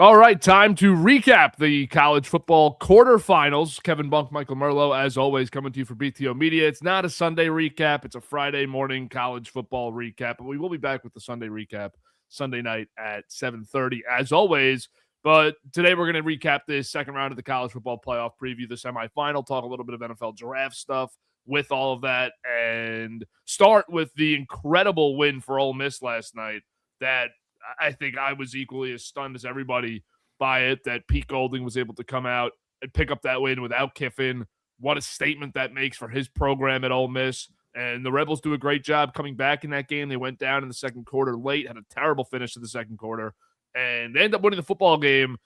All right, time to recap the college football quarterfinals. Kevin Bunk, Michael Merlo, as always, coming to you for BTO Media. It's not a Sunday recap. It's a Friday morning college football recap. But we will be back with the Sunday recap Sunday night at 7:30, as always. But today we're going to recap this second round of the college football playoff preview, the semifinal, talk a little bit of NFL draft stuff with all of that, and start with the incredible win for Ole Miss last night that I think I was equally as stunned as everybody by it, that Pete Golding was able to come out and pick up that win without Kiffin. What a statement that makes for his program at Ole Miss. And the Rebels do a great job coming back in that game. They went down in the second quarter late, had a terrible finish to the second quarter, and they end up winning the football game.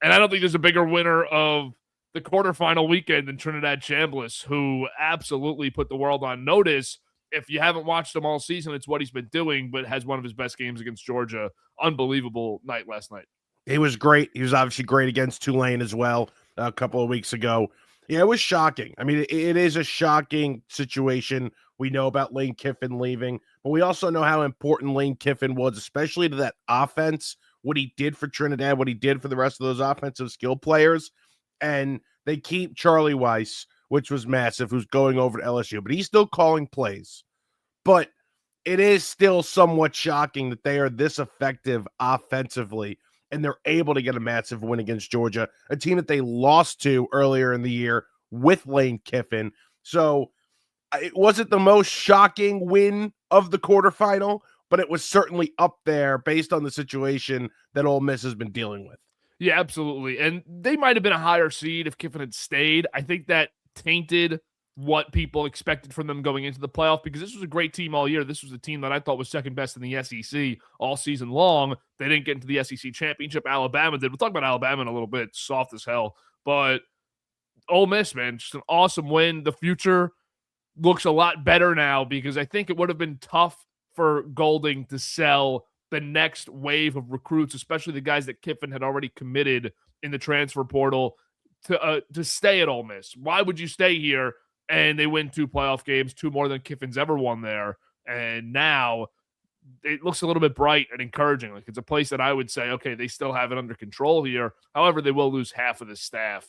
And I don't think there's a bigger winner of the quarterfinal weekend than Trinidad Chambliss, who absolutely put the world on notice. If you haven't watched him all season, it's what he's been doing, but has one of his best games against Georgia. Unbelievable night last night. He was great. He was obviously great against Tulane as well a couple of weeks ago. Yeah, it was shocking. I mean, it is a shocking situation. We know about Lane Kiffin leaving, but we also know how important Lane Kiffin was, especially to that offense, what he did for Trinidad, what he did for the rest of those offensive skill players. And they keep Charlie Weiss, which was massive, who's going over to LSU, but he's still calling plays. But it is still somewhat shocking that they are this effective offensively, and they're able to get a massive win against Georgia, a team that they lost to earlier in the year with Lane Kiffin. So it wasn't the most shocking win of the quarterfinal, but it was certainly up there based on the situation that Ole Miss has been dealing with. Yeah, absolutely. And they might have been a higher seed if Kiffin had stayed. I think that tainted what people expected from them going into the playoff, because this was a great team all year. This was a team that I thought was second best in the SEC all season long. They didn't get into the SEC championship. Alabama did. We'll talk about Alabama in a little bit. Soft as hell. But Ole Miss, man, just an awesome win. The future looks a lot better now, because I think it would have been tough for Golding to sell the next wave of recruits, especially the guys that Kiffin had already committed in the transfer portal to stay at Ole Miss. Why would you stay here? And they win 2 playoff games, 2 more than Kiffin's ever won there. And now it looks a little bit bright and encouraging. Like, it's a place that I would say, okay, they still have it under control here. However, they will lose half of the staff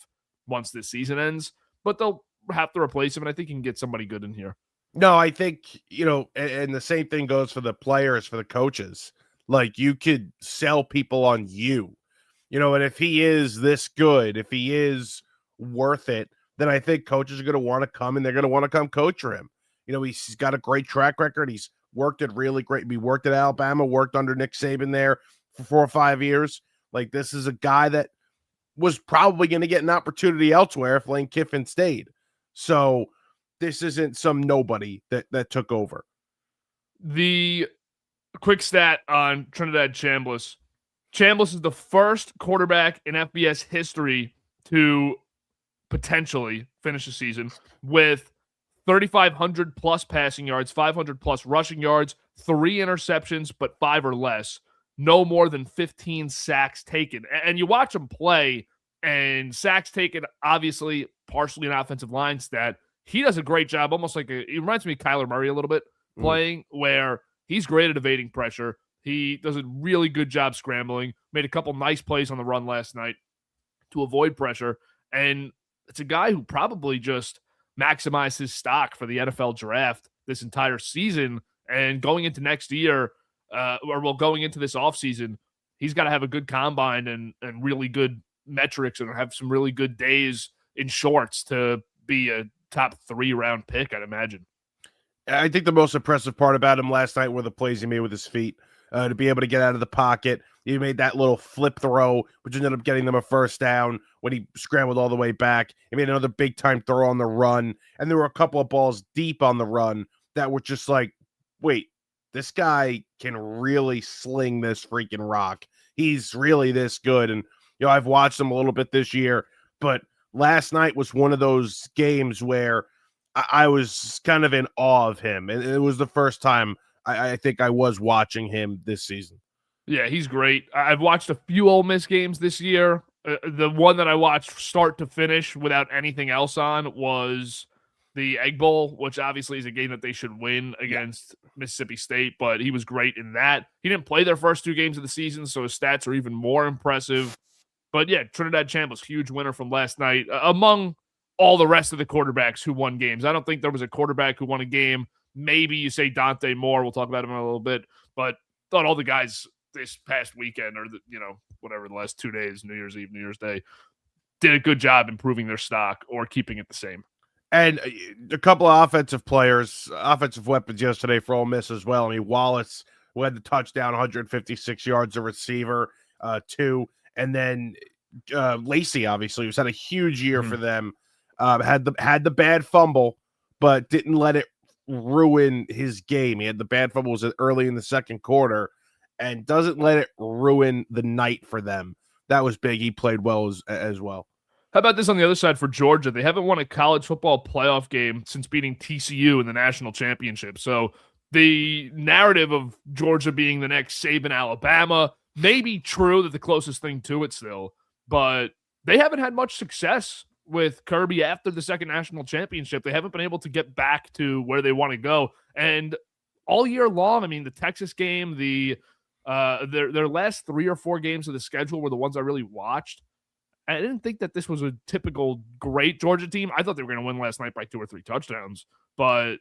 once this season ends, but they'll have to replace him, and I think you can get somebody good in here. No, I think, and the same thing goes for the players, for the coaches. Like, you could sell people on you, and if he is this good, if he is worth it, then I think coaches are going to want to come, and they're going to want to come coach for him. He's got a great track record. He's worked at really great. He worked at Alabama, worked under Nick Saban there for 4 or 5 years. Like, this is a guy that was probably going to get an opportunity elsewhere if Lane Kiffin stayed. So this isn't some nobody that took over. The quick stat on Trinidad Chambliss. Chambliss is the first quarterback in FBS history to potentially finish the season with 3,500 plus passing yards, 500 plus rushing yards, 3 interceptions, but 5 or less, no more than 15 sacks taken. And you watch him play, and sacks taken, obviously partially an offensive line stat. He does a great job, almost like it reminds me of Kyler Murray a little bit, playing, where he's great at evading pressure. He does a really good job scrambling, made a couple nice plays on the run last night to avoid pressure. And it's a guy who probably just maximized his stock for the NFL draft this entire season. And going into next year, going into this offseason, he's got to have a good combine and really good metrics and have some really good days in shorts to be a top 3 round pick, I'd imagine. I think the most impressive part about him last night were the plays he made with his feet. To be able to get out of the pocket. He made that little flip throw, which ended up getting them a first down when he scrambled all the way back. He made another big-time throw on the run, and there were a couple of balls deep on the run that were just like, wait, this guy can really sling this freaking rock. He's really this good, and I've watched him a little bit this year, but last night was one of those games where I was kind of in awe of him, and it was the first time I think I was watching him this season. Yeah, he's great. I've watched a few Ole Miss games this year. The one that I watched start to finish without anything else on was the Egg Bowl, which obviously is a game that they should win Yeah. against Mississippi State, but he was great in that. He didn't play their first 2 games of the season, so his stats are even more impressive. But yeah, Trinidad Chambliss, huge winner from last night, among all the rest of the quarterbacks who won games. I don't think there was a quarterback who won a game. Maybe you say Dante Moore. We'll talk about him in a little bit. But thought all the guys this past weekend or, whatever, the last 2 days, New Year's Eve, New Year's Day, did a good job improving their stock or keeping it the same. And a couple of offensive weapons yesterday for Ole Miss as well. I mean, Wallace, who had the touchdown, 156 yards, a receiver, 2. And then Lacey, obviously, who's had a huge year for them, had the bad fumble, but didn't let it ruin his game. He had the bad fumbles early in the second quarter and doesn't let it ruin the night for them. That was big. He played well as well. How about this on the other side for Georgia? They haven't won a college football playoff game since beating TCU in the national championship. So the narrative of Georgia being the next Saban Alabama may be true, that the closest thing to it still, but they haven't had much success with Kirby after the second national championship. They haven't been able to get back to where they want to go. And all year long, I mean, the Texas game, their last 3 or 4 games of the schedule were the ones I really watched. I didn't think that this was a typical great Georgia team. I thought they were going to win last night by 2 or 3 touchdowns. But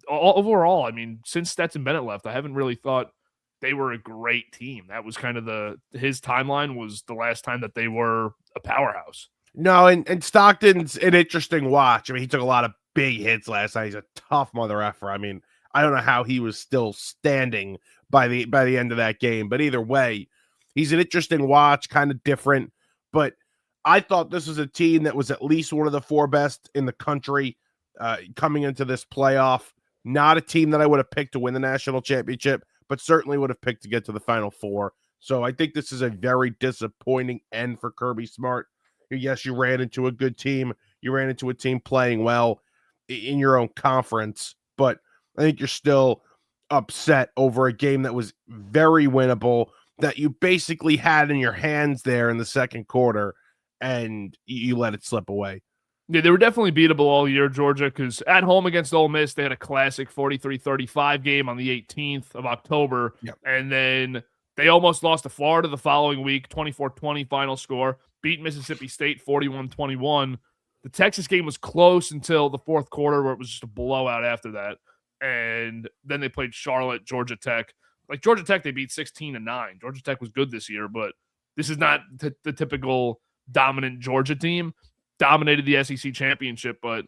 overall, I mean, since Stetson Bennett left, I haven't really thought they were a great team. That was kind of his timeline was the last time that they were a powerhouse. No, and Stockton's an interesting watch. I mean, he took a lot of big hits last night. He's a tough mother effer. I mean, I don't know how he was still standing by the end of that game. But either way, he's an interesting watch, kind of different. But I thought this was a team that was at least one of the 4 best in the country coming into this playoff. Not a team that I would have picked to win the national championship, but certainly would have picked to get to the Final Four. So I think this is a very disappointing end for Kirby Smart. Yes, you ran into a good team. You ran into a team playing well in your own conference, but I think you're still upset over a game that was very winnable, that you basically had in your hands there in the second quarter, and you let it slip away. Yeah, they were definitely beatable all year, Georgia, because at home against Ole Miss, they had a classic 43-35 game on the 18th of October, and then they almost lost to Florida the following week, 24-20 final score, beat Mississippi State 41-21. The Texas game was close until the fourth quarter, where it was just a blowout after that, and then they played Charlotte, Georgia Tech. Like Georgia Tech, they beat 16-9. Georgia Tech was good this year, but this is not the typical dominant Georgia team. Dominated the SEC championship, but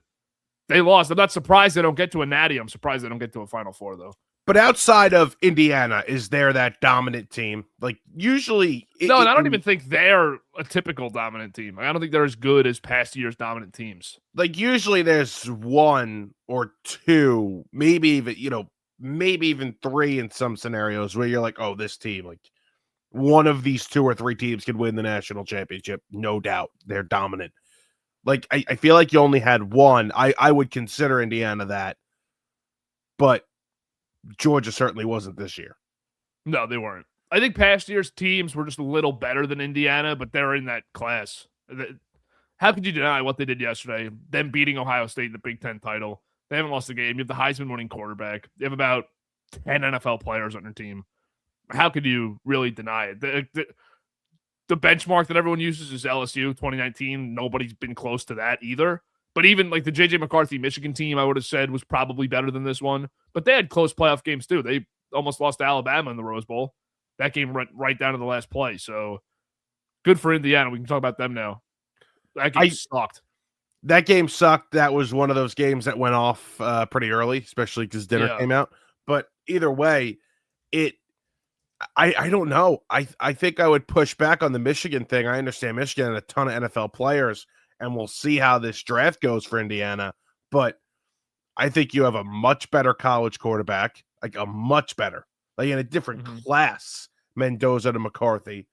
they lost. I'm not surprised they don't get to a natty. I'm surprised they don't get to a Final Four, though. But outside of Indiana, is there that dominant team? Like usually, no, and I don't even think they're a typical dominant team. I don't think they're as good as past year's dominant teams. Like usually, there's 1 or 2, maybe even 3 in some scenarios where you're like, oh, this team, like one of these 2 or 3 teams could win the national championship, no doubt. They're dominant. Like, I feel like you only had 1. I would consider Indiana that, but Georgia certainly wasn't this year. No, they weren't. I think past year's teams were just a little better than Indiana, but they're in that class. How could you deny what they did yesterday? Them beating Ohio State in the Big Ten title. They haven't lost a game. You have the Heisman winning quarterback. You have about 10 NFL players on your team. How could you really deny it? The benchmark that everyone uses is LSU 2019. Nobody's been close to that either. But even like the J.J. McCarthy Michigan team, I would have said was probably better than this one. But they had close playoff games too. They almost lost to Alabama in the Rose Bowl. That game went right down to the last play. So good for Indiana. We can talk about them now. That game sucked. That game sucked. That was one of those games that went off pretty early, especially because dinner came out. But either way, I don't know. I think I would push back on the Michigan thing. I understand Michigan had a ton of NFL players, and we'll see how this draft goes for Indiana. But I think you have a much better college quarterback, like a much better, like in a different class, Mendoza to McCarthy.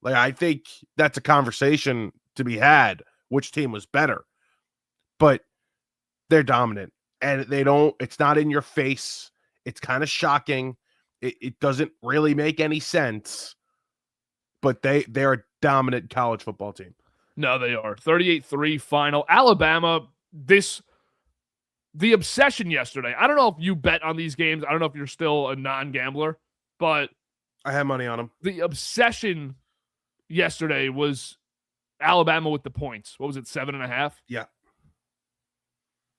Like, I think that's a conversation to be had. Which team was better? But they're dominant, and it's not in your face. It's kind of shocking. It doesn't really make any sense, but they're a dominant college football team. No, they are. 38-3 final. Alabama, this The obsession yesterday. I don't know if you bet on these games. I don't know if you're still a non-gambler, but I have money on them. The obsession yesterday was Alabama with the points. What was it, 7.5? Yeah.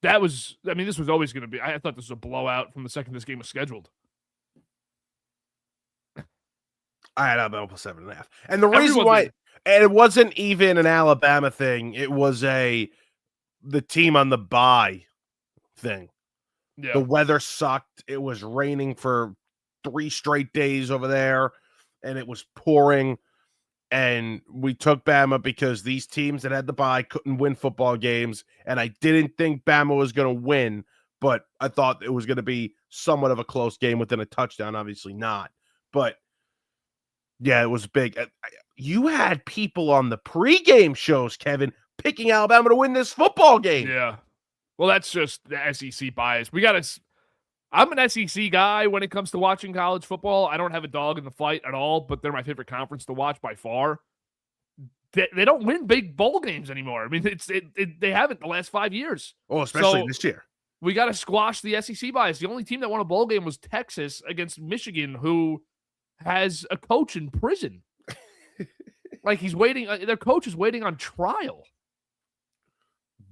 That was, I mean, this was always going to be, I thought this was a blowout from the second this game was scheduled. I had Alabama plus 7.5. And the reason why, and it wasn't even an Alabama thing, it was the team on the bye thing. Yeah. The weather sucked. It was raining for 3 straight days over there, and it was pouring. And we took Bama because these teams that had the bye couldn't win football games. And I didn't think Bama was going to win, but I thought it was going to be somewhat of a close game within a touchdown. Obviously not. But yeah, it was big. You had people on the pregame shows, Kevin, picking Alabama to win this football game. Yeah. Well, that's just the SEC bias. I'm an SEC guy when it comes to watching college football. I don't have a dog in the fight at all, but they're my favorite conference to watch by far. They don't win big bowl games anymore. I mean, they haven't the last 5 years. Oh, especially this year. We got to squash the SEC bias. The only team that won a bowl game was Texas against Michigan, who has a coach in prison. Like he's waiting. Their coach is waiting on trial.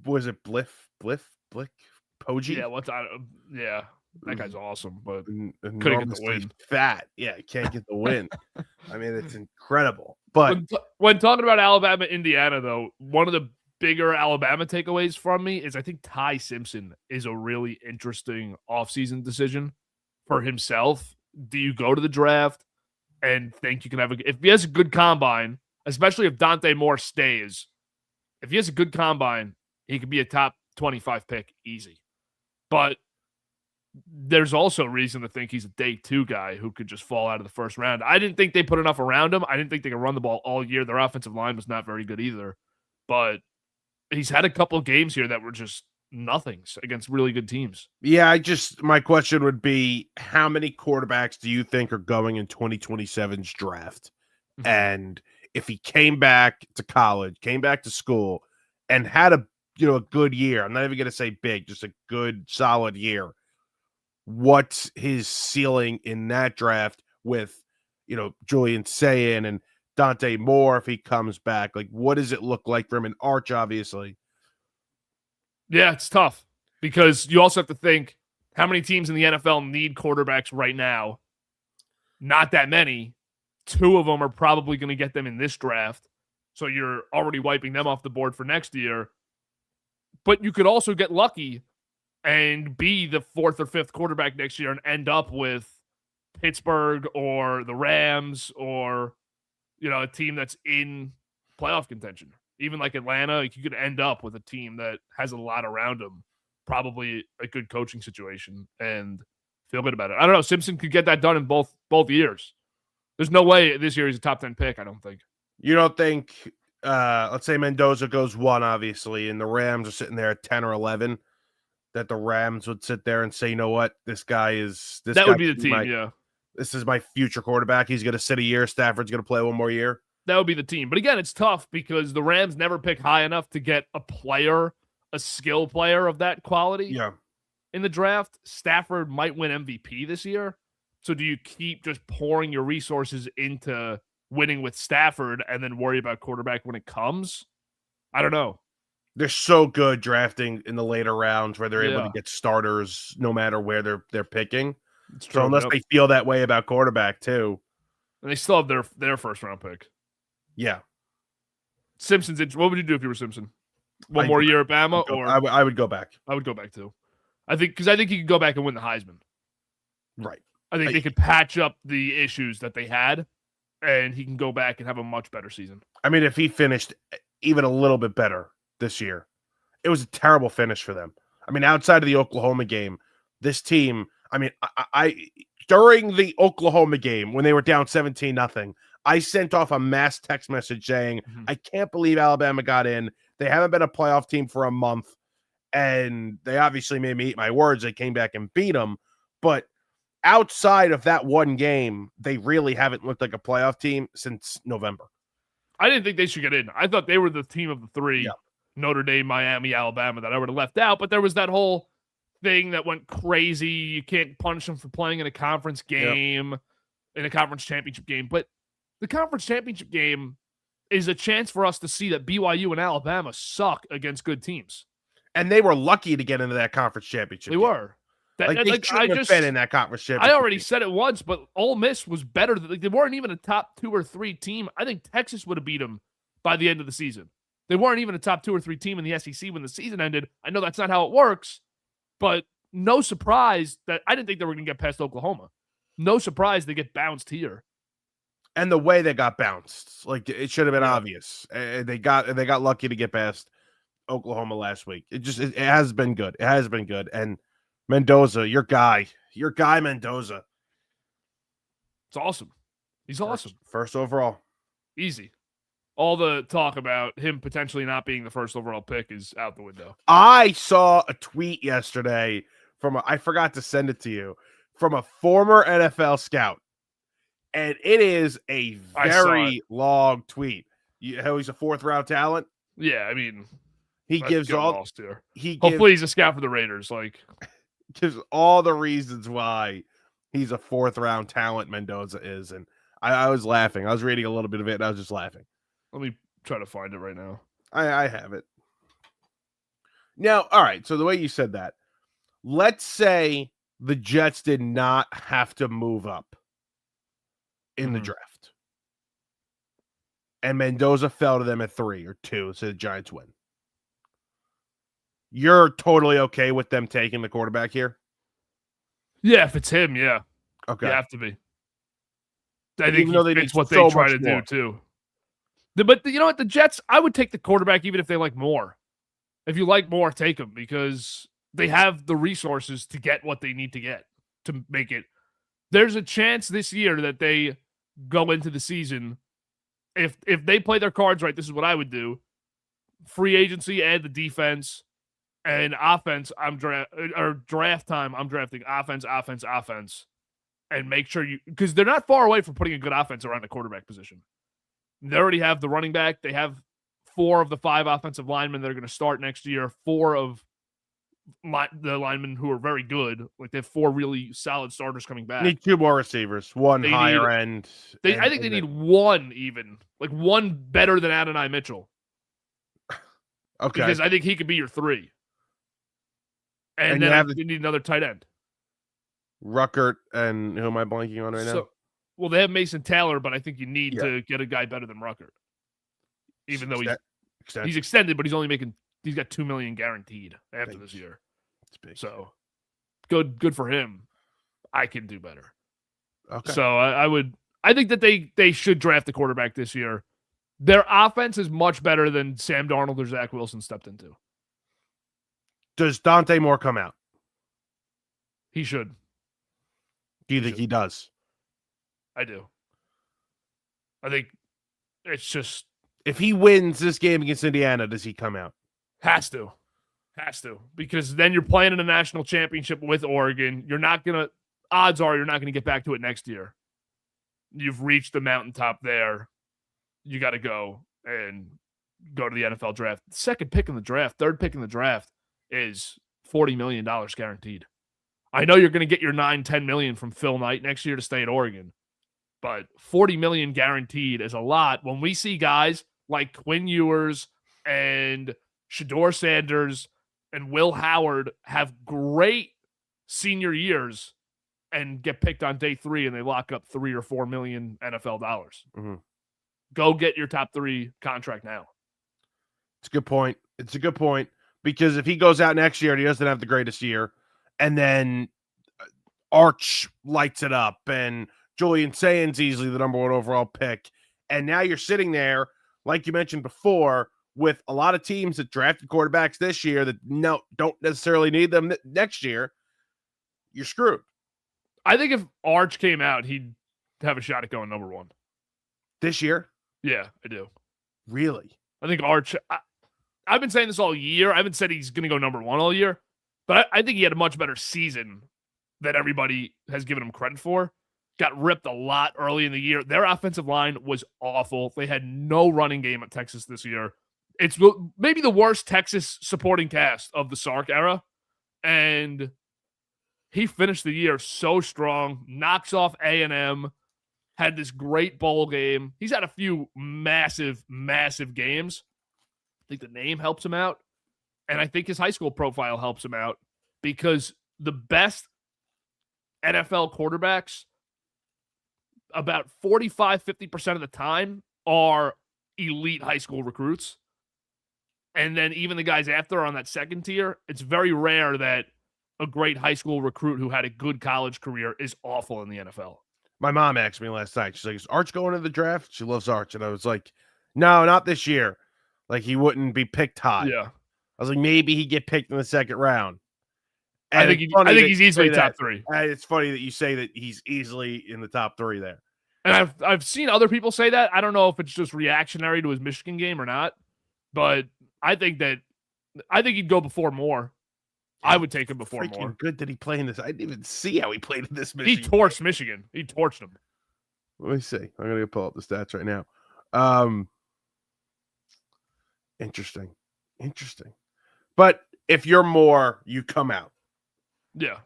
Was it Blick, Poggi? Yeah. That guy's awesome, but couldn't get the win. Fat. Yeah, can't get the win. I mean, it's incredible. But when talking about Alabama, Indiana, though, one of the bigger Alabama takeaways from me is I think Ty Simpson is a really interesting offseason decision for himself. Do you go to the draft and think you can if he has a good combine, especially if Dante Moore stays, if he has a good combine, he could be a top 25 pick easy. But there's also reason to think he's a day 2 guy who could just fall out of the first round. I didn't think they put enough around him. I didn't think they could run the ball all year. Their offensive line was not very good either. But he's had a couple of games here that were just nothings against really good teams. Yeah, my question would be, how many quarterbacks do you think are going in 2027's draft? Mm-hmm. And if he came back to college, came back to school, and had a good year, I'm not even going to say big, just a good, solid year, what's his ceiling in that draft with, Julian Sayin and Dante Moore if he comes back? Like, what does it look like for him? And Arch, obviously. Yeah, it's tough because you also have to think how many teams in the NFL need quarterbacks right now. Not that many. 2 of them are probably going to get them in this draft. So you're already wiping them off the board for next year. But you could also get lucky and be the 4th or 5th quarterback next year and end up with Pittsburgh or the Rams or, a team that's in playoff contention. Even like Atlanta, you could end up with a team that has a lot around them, probably a good coaching situation, and feel good about it. I don't know. Simpson could get that done in both years. There's no way this year he's a top 10 pick, I don't think. You don't think, let's say Mendoza goes 1, obviously, and the Rams are sitting there at 10 or 11, that the Rams would sit there and say, you know what, this guy is... That would be the team, yeah. This is my future quarterback. He's going to sit a year. Stafford's going to play 1 more year. That would be the team. But again, it's tough because the Rams never pick high enough to get a skill player of that quality in the draft. Stafford might win MVP this year. So do you keep just pouring your resources into winning with Stafford and then worry about quarterback when it comes? I don't know. They're so good drafting in the later rounds where they're able to get starters no matter where they're picking. It's true, so unless they feel that way about quarterback too. And they still have their first round pick. Yeah. Simpson's. What would you do if you were Simpson? One more year at Bama? I would go back. I would go back too. I think he could go back and win the Heisman. Right. I think they could patch up the issues that they had, and he can go back and have a much better season. I mean, if he finished even a little bit better this year, it was a terrible finish for them. I mean, outside of the Oklahoma game, this team, I mean, I during the Oklahoma game when they were down 17-0, I sent off a mass text message saying, I can't believe Alabama got in. They haven't been a playoff team for a month, and they obviously made me eat my words. They came back and beat them, but outside of that one game, they really haven't looked like a playoff team since November. I didn't think they should get in. I thought they were the team of the 3, Notre Dame, Miami, Alabama, that I would have left out, but there was that whole thing that went crazy. You can't punish them for playing in a conference game, in a conference championship game. But the conference championship game is a chance for us to see that BYU and Alabama suck against good teams. And they were lucky to get into that conference championship. They were. They shouldn't have been in that conference championship. I already said it once, but Ole Miss was better. They weren't even a top 2 or 3 team. I think Texas would have beat them by the end of the season. They weren't even a top 2 or 3 team in the SEC when the season ended. I know that's not how it works, but no surprise that I didn't think they were going to get past Oklahoma. No surprise they get bounced here. And the way they got bounced, like it should have been obvious. They got lucky to get past Oklahoma last week. It has been good. It has been good. And Mendoza, your guy Mendoza. It's awesome. He's awesome. First overall. Easy. All the talk about him potentially not being the first overall pick is out the window. I saw a tweet yesterday I forgot to send it to you, from a former NFL scout. And it is a very long tweet. How he's a 4th round talent? Yeah, I mean, he gives all. Hopefully, he's a scout for the Raiders. Like, gives all the reasons why he's a 4th round talent. Mendoza is, and I was laughing. I was reading a little bit of it, and I was just laughing. Let me try to find it right now. I have it now. All right. So the way you said that, let's say the Jets did not have to move up in the draft, and Mendoza fell to them at 3 or 2, so the Giants win. You're totally okay with them taking the quarterback here? Yeah, if it's him, yeah. Okay. You have to be. I think it's what they try to do, too. But you know what? The Jets, I would take the quarterback even if they like Moore. If you like Moore, take him, because they have the resources to get what they need to get to make it. There's a chance this year that they go into the season. If they play their cards right, this is what I would do. Free agency, add the defense, and offense. Draft time. I'm drafting offense, and make sure because they're not far away from putting a good offense around the quarterback position. They already have the running back. They have 4 of the 5 offensive linemen that are going to start next year. 4 of the linemen who are very good. Like, they have 4 really solid starters coming back. Need 2 more receivers, one higher end. I think they need 1 even, like 1 better than Adonai Mitchell. Okay, because I think he could be your 3. And then you need another tight end. Ruckert, and who am I blanking on right now? Well, they have Mason Taylor, but I think you need to get a guy better than Ruckert. Even though he's extended, but he's got $2 million guaranteed after this year. It's big. So good for him. I can do better. Okay. So I think that they should draft the quarterback this year. Their offense is much better than Sam Darnold or Zach Wilson stepped into. Does Dante Moore come out? He should. Do you think he does? I do. I think it's just... If he wins this game against Indiana, does he come out? Has to. Because then you're playing in a national championship with Oregon. Odds are you're not going to get back to it next year. You've reached the mountaintop there. You got to go to the NFL draft. Second pick in the draft, third pick in the draft is $40 million guaranteed. I know you're going to get your $9-10 million from Phil Knight next year to stay at Oregon, but $40 million guaranteed is a lot. When we see guys like Quinn Ewers and Shedeur Sanders and Will Howard have great senior years and get picked on day 3 and they lock up $3 or $4 million NFL dollars. Mm-hmm. Go get your top 3 contract now. It's a good point. Because if he goes out next year and he doesn't have the greatest year, and then Arch lights it up, and Julian Sainz easily the number 1 overall pick, and now you're sitting there, like you mentioned before, with a lot of teams that drafted quarterbacks this year that don't necessarily need them next year, you're screwed. I think if Arch came out, he'd have a shot at going number 1. This year? Yeah, I do. Really? I think Arch... I've been saying this all year. I haven't said he's going to go number 1 all year, but I think he had a much better season than everybody has given him credit for. Got ripped a lot early in the year. Their offensive line was awful. They had no running game at Texas this year. It's maybe the worst Texas supporting cast of the Sark era, And he finished the year so strong, knocks off A&M, had this great bowl game. He's had a few massive, massive games. I think the name helps him out. And I think his high school profile helps him out because the best NFL quarterbacks, about 45-50% of the time, are elite high school recruits. And then even the guys after are on that second tier. It's very rare that a great high school recruit who had a good college career is awful in the NFL. My mom asked me last night. She's like, "Is Arch going to the draft?" She loves Arch. And I was like, "No, not this year. Like, he wouldn't be picked high." Yeah. I was like, maybe he'd get picked in the second round. And I think he's easily top 3. It's funny that you say that he's easily in the top 3 there. And I've seen other people say that. I don't know if it's just reactionary to his Michigan game or not, but I think he'd go before Moore. I would take him before Moore. Good did he play in this? I didn't even see how he played in this Michigan. He torched Michigan. He torched them. Let me see. I'm going to pull up the stats right now. Interesting. But if you're Moore, you come out. Yeah.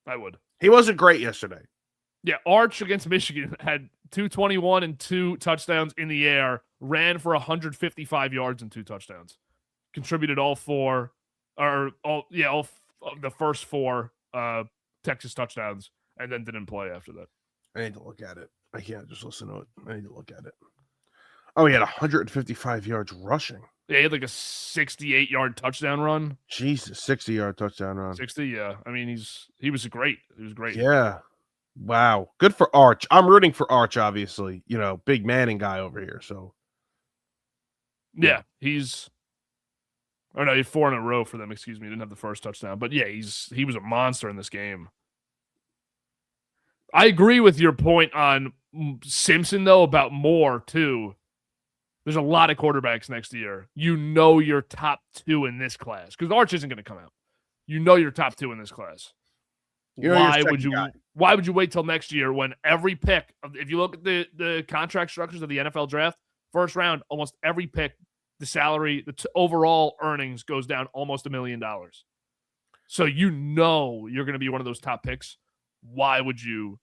I would. He wasn't great yesterday. Yeah, Arch against Michigan had 221 and 2 touchdowns in the air, ran for 155 yards and 2 touchdowns. Contributed all the first 4 Texas touchdowns, and then didn't play after that. I need to look at it. I can't just listen to it. I need to look at it. Oh, he had 155 yards rushing. Yeah, he had like a 68-yard touchdown run. Jesus, 60-yard touchdown run. 60, yeah. I mean, he was great. He was great. Yeah. Wow. Good for Arch. I'm rooting for Arch, obviously. You know, big Manning guy over here. So, yeah, he had 4 in a row for them. Excuse me, he didn't have the first touchdown, but yeah, he was a monster in this game. I agree with your point on Simpson though about Moore too. There's a lot of quarterbacks next year. You know your top 2 in this class because Arch isn't going to come out. You know your top 2 in this class. Why would you wait till next year when every pick, if you look at the contract structures of the NFL draft, first round, almost every pick, the salary, overall earnings goes down almost $1 million. So you know you're going to be one of those top picks. Why would you?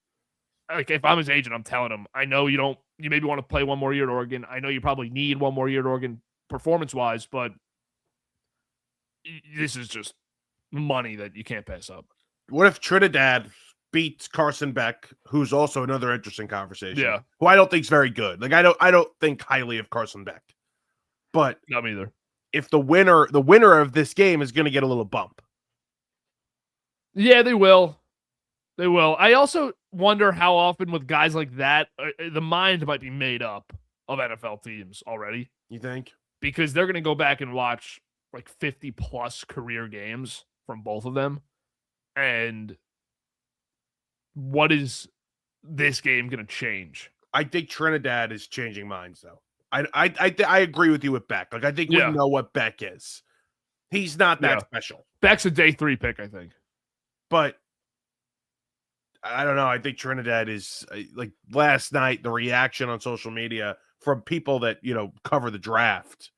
Like, if I'm his agent, I'm telling him, I know you maybe want to play one more year at Oregon. I know you probably need one more year at Oregon performance-wise, but this is just money that you can't pass up. What if Trinidad beats Carson Beck, who's also another interesting conversation? Yeah. Who I don't think is very good. Like, I don't think highly of Carson Beck. But not me either. If the winner of this game is going to get a little bump. Yeah, they will. They will. I also wonder how often with guys like that, the mind might be made up of NFL teams already. You think? Because they're going to go back and watch like 50-plus career games from both of them. And what is this game going to change? I think Trinidad is changing minds, though. I agree with you with Beck. Like, I think we know what Beck is. He's not that special. Beck's a day 3 pick, I think. But I don't know. I think Trinidad is like last night, the reaction on social media from people that, cover the draft.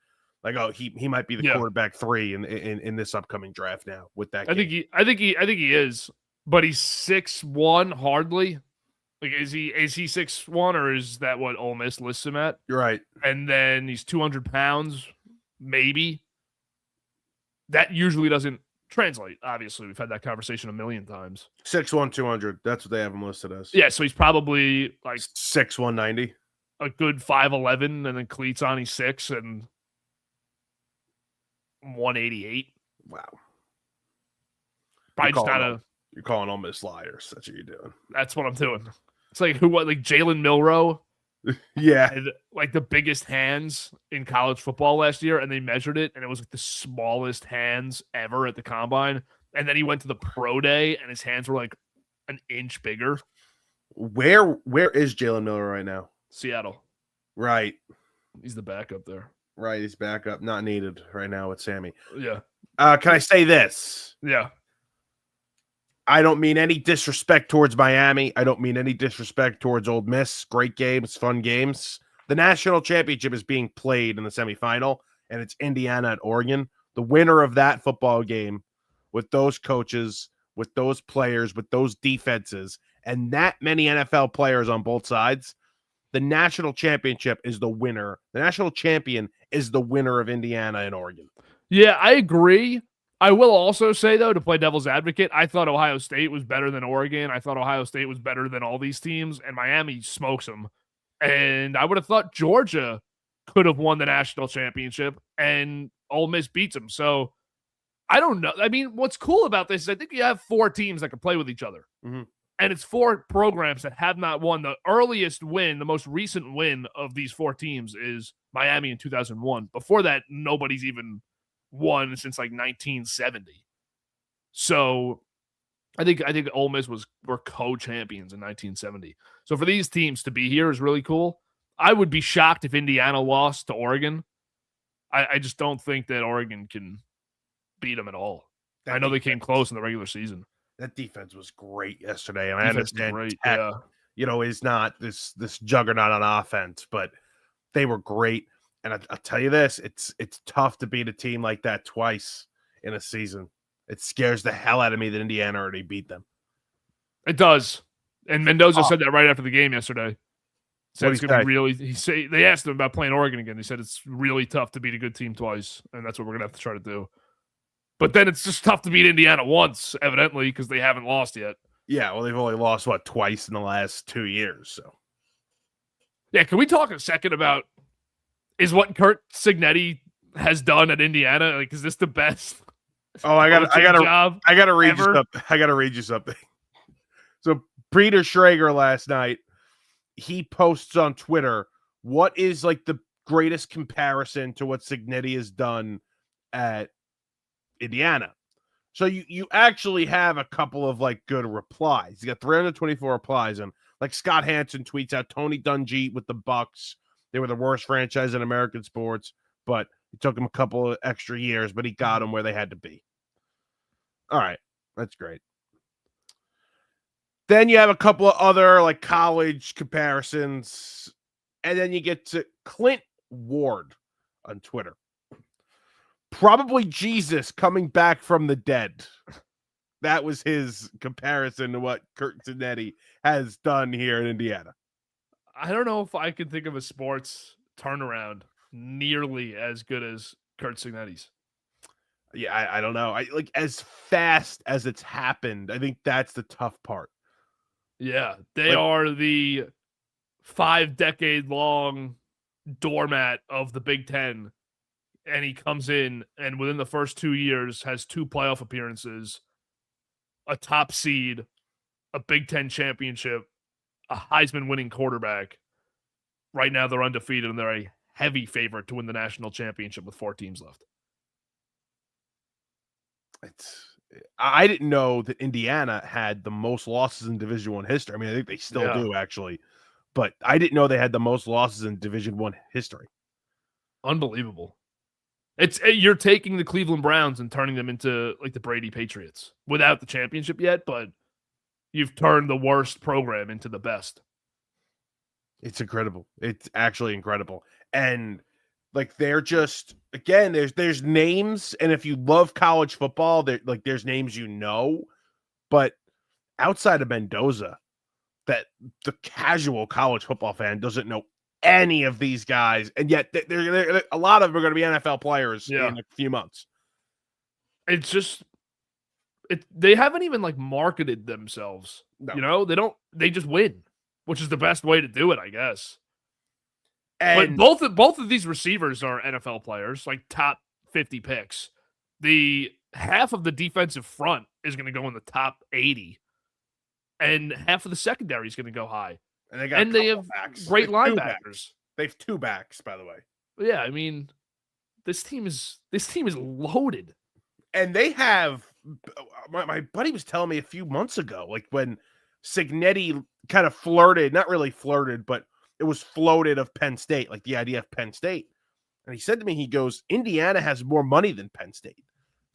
Like, oh, he might be the quarterback 3 in this upcoming draft now with that. I think he is, but he's 6'1", hardly. Like, is he 6'1", or is that what Ole Miss lists him at? You're right. And then he's 200 pounds, maybe. That usually doesn't translate. Obviously, we've had that conversation a million times. 6'1", 200. That's what they have him listed as. Yeah, so he's probably like 6'1", 190. A good 5'11", and then cleats on, he's 6 and 188. Wow. Probably just not a. You're calling Ole Miss liars. That's what you're doing. That's what I'm doing. It's like like Jalen Milroe. Yeah. Had like the biggest hands in college football last year, and they measured it, and it was like the smallest hands ever at the combine. And then he went to the pro day, and his hands were like an inch bigger. Where is Jalen Milroe right now? Seattle. Right. He's the backup there. Right. He's backup. Not needed right now with Sammy. Yeah. Can I say this? Yeah. I don't mean any disrespect towards Miami. I don't mean any disrespect towards Ole Miss. Great games, fun games. The national championship is being played in the semifinal, and it's Indiana at Oregon. The winner of that football game with those coaches, with those players, with those defenses, and that many NFL players on both sides, the national championship is the winner. The national champion is the winner of Indiana and Oregon. Yeah, I agree. I will also say, though, to play devil's advocate, I thought Ohio State was better than Oregon. I thought Ohio State was better than all these teams, and Miami smokes them. And I would have thought Georgia could have won the national championship, and Ole Miss beats them. So I don't know. I mean, what's cool about this is I think you have 4 teams that can play with each other. Mm-hmm. And it's 4 programs that have not won. The earliest win, the most recent win of these 4 teams is Miami in 2001. Before that, nobody's even won since like 1970. So I think Ole Miss were co-champions in 1970. So for these teams to be here is really cool. I would be shocked if Indiana lost to Oregon. I just don't think that Oregon can beat them at all. I know they came close in the regular season. That defense was great yesterday, and I understand great, Tech, is not this juggernaut on offense, but they were great. And I'll tell you this, it's tough to beat a team like that twice in a season. It scares the hell out of me that Indiana already beat them. It does. And Mendoza said that right after the game yesterday. Said it's going to be really. They asked him about playing Oregon again. He said it's really tough to beat a good team twice, and that's what we're going to have to try to do. But then it's just tough to beat Indiana once, evidently, because they haven't lost yet. Yeah, well, they've only lost, twice in the last 2 years. So, yeah, can we talk a second about is what CURT CIGNETTI has done at Indiana? Like, is this the best? Oh, I gotta read you something. So Peter Schrager last night, he posts on Twitter, what is like the greatest comparison to what CIGNETTI has done at Indiana? So you actually have a couple of like good replies. You got 324 replies, and like Scott Hansen tweets out Tony Dungy with the Bucks. They were the worst franchise in American sports, but it took them a couple of extra years, but he got them where they had to be. All right, that's great. Then you have a couple of other like college comparisons, and then you get to Clint Ward on Twitter. Probably Jesus coming back from the dead. That was his comparison to what CURT CIGNETTI has done here in Indiana. I don't know if I could think of a sports turnaround nearly as good as CURT CIGNETTI's. Yeah, I don't know. I like as fast as it's happened. I think that's the tough part. Yeah, they are the 5-decade-long doormat of the Big Ten. And he comes in and within the first 2 years has 2 playoff appearances, a top seed, a Big Ten championship, a Heisman winning quarterback. Right now they're undefeated and they're a heavy favorite to win the national championship with 4 teams left. I didn't know that Indiana had the most losses in Division I history. I mean, I think they still do actually, but I didn't know they had the most losses in Division I history. Unbelievable. You're taking the Cleveland Browns and turning them into like the Brady Patriots without the championship yet, but you've turned the worst program into the best. It's incredible. It's actually incredible. And like they're just again, there's names, and if you love college football, there's names but outside of Mendoza, that the casual college football fan doesn't know any of these guys, and yet they're a lot of them are going to be NFL players in a few months. It's just they haven't even like marketed themselves. No. They just win, which is the best way to do it, I guess. And but both of these receivers are NFL players, like top 50 picks. The half of the defensive front is going to go in the top 80, and half of the secondary is going to go high. And they have backs. Great linebackers. They have 2 backs, by the way. Yeah, I mean, this team is loaded. And they have my buddy was telling me a few months ago, like when CIGNETTI kind of flirted, not really flirted, but it was floated of Penn State, like the idea of Penn State. And he said to me, he goes, Indiana has more money than Penn State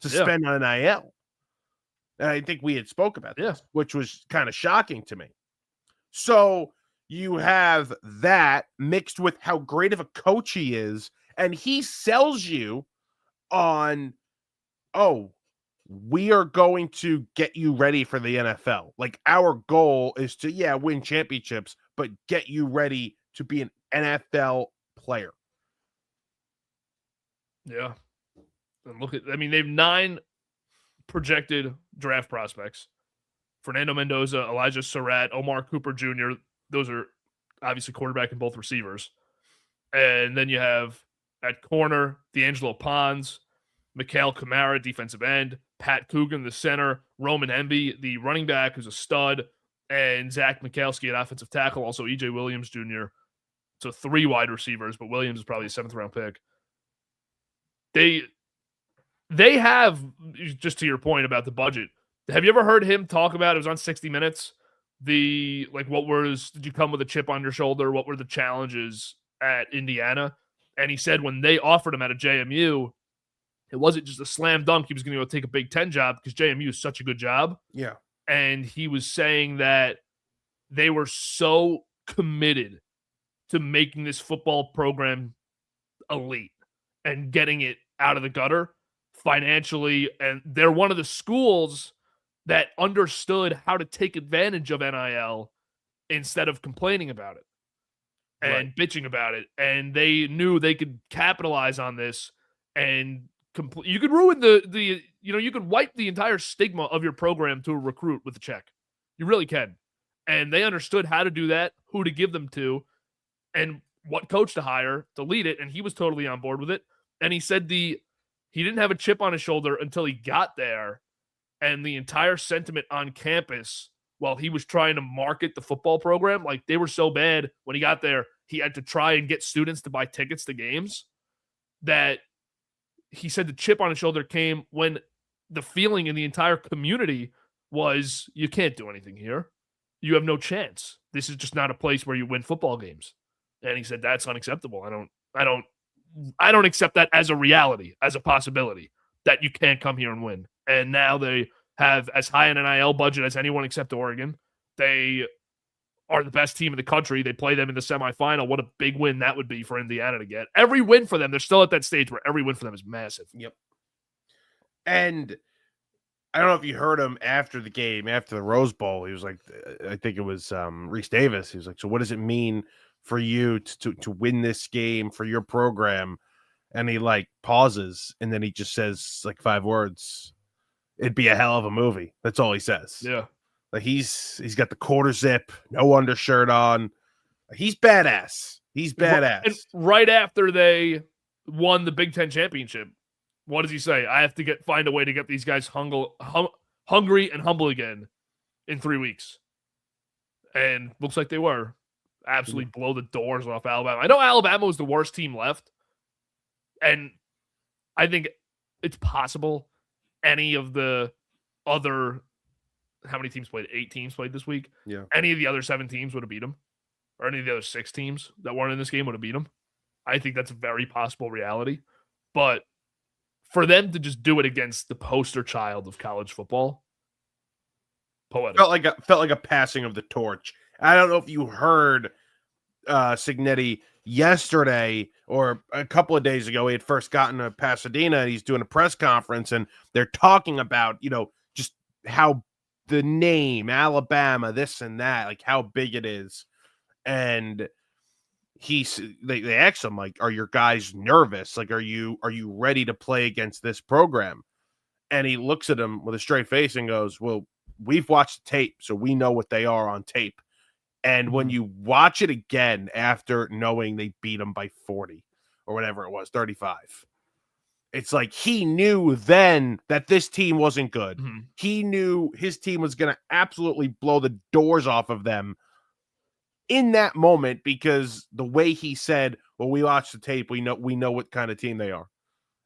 to spend on NIL. And I think we had spoke about this, which was kind of shocking to me. So you have that mixed with how great of a coach he is, and he sells you on, we are going to get you ready for the NFL. Like, our goal is to, win championships, but get you ready to be an NFL player. Yeah. And they have 9 projected draft prospects. Fernando Mendoza, Elijah Surratt, Omar Cooper Jr. Those are obviously quarterback and both receivers. And then you have at corner, D'Angelo Pons, Mikhail Kamara, defensive end, Pat Coogan, the center, Roman Emby, the running back, who's a stud, and Zach Mikhalski at offensive tackle, also EJ Williams Jr. So 3 wide receivers, but Williams is probably a 7th-round pick. They have, just to your point about the budget, have you ever heard him talk about, it was on 60 Minutes, did you come with a chip on your shoulder? What were the challenges at Indiana? And he said when they offered him at a JMU, it wasn't just a slam dunk. He was going to go take a Big Ten job because JMU is such a good job. Yeah. And he was saying that they were so committed to making this football program elite and getting it out of the gutter financially. And they're one of the schools that understood how to take advantage of NIL instead of complaining about it and bitching about it. And they knew they could capitalize on this and you could ruin you could wipe the entire stigma of your program to a recruit with a check. You really can. And they understood how to do that, who to give them to, and what coach to hire to lead it. And he was totally on board with it. And he said he didn't have a chip on his shoulder until he got there. And the entire sentiment on campus while he was trying to market the football program, like they were so bad when he got there, he had to try and get students to buy tickets to games, that he said the chip on his shoulder came when the feeling in the entire community was, you can't do anything here. You have no chance. This is just not a place where you win football games. And he said, that's unacceptable. I don't accept that as a reality, as a possibility that you can't come here and win. And now they have as high an NIL budget as anyone except Oregon. They are the best team in the country. They play them in the semifinal. What a big win that would be for Indiana to get. Every win for them, they're still at that stage where every win for them is massive. Yep. And I don't know if you heard him after the game, after the Rose Bowl. He was like, I think it was Reese Davis. He was like, so what does it mean for you to win this game for your program? And he like pauses and then he just says like 5 words. It'd be a hell of a movie. That's all he says. Yeah. Like he's got the quarter zip, no undershirt on. He's badass. He's badass. And right after they won the Big Ten championship, what does he say? I have to find a way to get these guys hungry and humble again in 3 weeks. And looks like they were. Absolutely blow the doors off Alabama. I know Alabama was the worst team left. And I think it's possible any of the other, how many teams played? 8 teams played this week. Yeah. Any of the other 7 teams would have beat them. Or any of the other 6 teams that weren't in this game would have beat them. I think that's a very possible reality. But for them to just do it against the poster child of college football, poetic. Felt like a passing of the torch. I don't know if you heard Cignetti yesterday or a couple of days ago. He had first gotten to Pasadena and he's doing a press conference and they're talking about, just how the name Alabama, this and that, like how big it is. And they asked him, like, are your guys nervous? Like, are you ready to play against this program? And he looks at him with a straight face and goes, well, we've watched the tape, so we know what they are on tape. And when you watch it again after knowing they beat them by 40 or whatever it was, 35, it's like he knew then that this team wasn't good. Mm-hmm. He knew his team was going to absolutely blow the doors off of them in that moment, because the way he said, well, we watched the tape, we know what kind of team they are.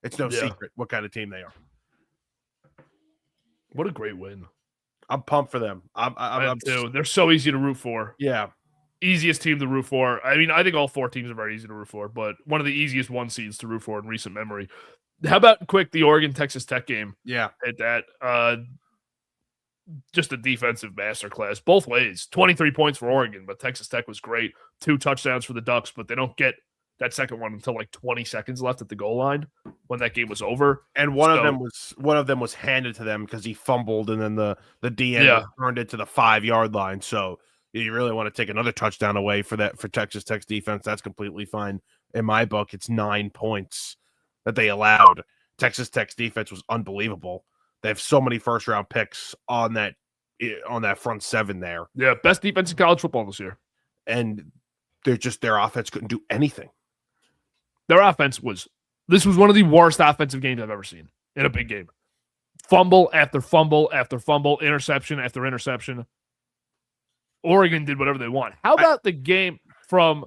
It's no secret what kind of team they are. What a great win. I'm pumped for them. I'm too. They're so easy to root for. Yeah. Easiest team to root for. I mean, I think all 4 teams are very easy to root for, but one of the easiest 1 seeds to root for in recent memory. How about the Oregon-Texas Tech game? Yeah. At that. Just a defensive masterclass. Both ways. 23 points for Oregon, but Texas Tech was great. 2 touchdowns for the Ducks, but they don't get that second one until like 20 seconds left at the goal line when that game was over. And one of them was handed to them because he fumbled, and then the DN returned it to the 5-yard line. So you really want to take another touchdown away for Texas Tech's defense. That's completely fine. In my book, it's 9 points that they allowed. Texas Tech's defense was unbelievable. They have so many first-round picks on that front seven there. Yeah, best defense in college football this year. And their offense couldn't do anything. Their offense this was one of the worst offensive games I've ever seen in a big game. Fumble after fumble after fumble, interception after interception. Oregon did whatever they want. How about the game from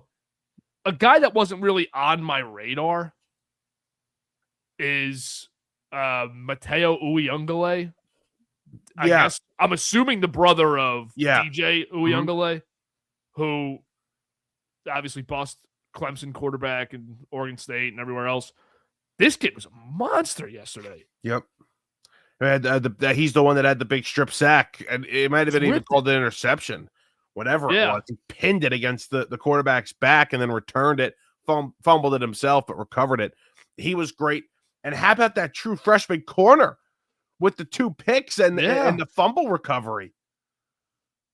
a guy that wasn't really on my radar is Mateo Uyunglele. I guess I'm assuming the brother of DJ Uyunglele, who obviously bust Clemson quarterback and Oregon State and everywhere else. This kid was a monster yesterday. Yep. He's the one that had the big strip sack, and it might have been even called an interception. Whatever it was, he pinned it against the quarterback's back and then returned it, fumbled it himself, but recovered it. He was great. And how about that true freshman corner with the 2 picks and the fumble recovery?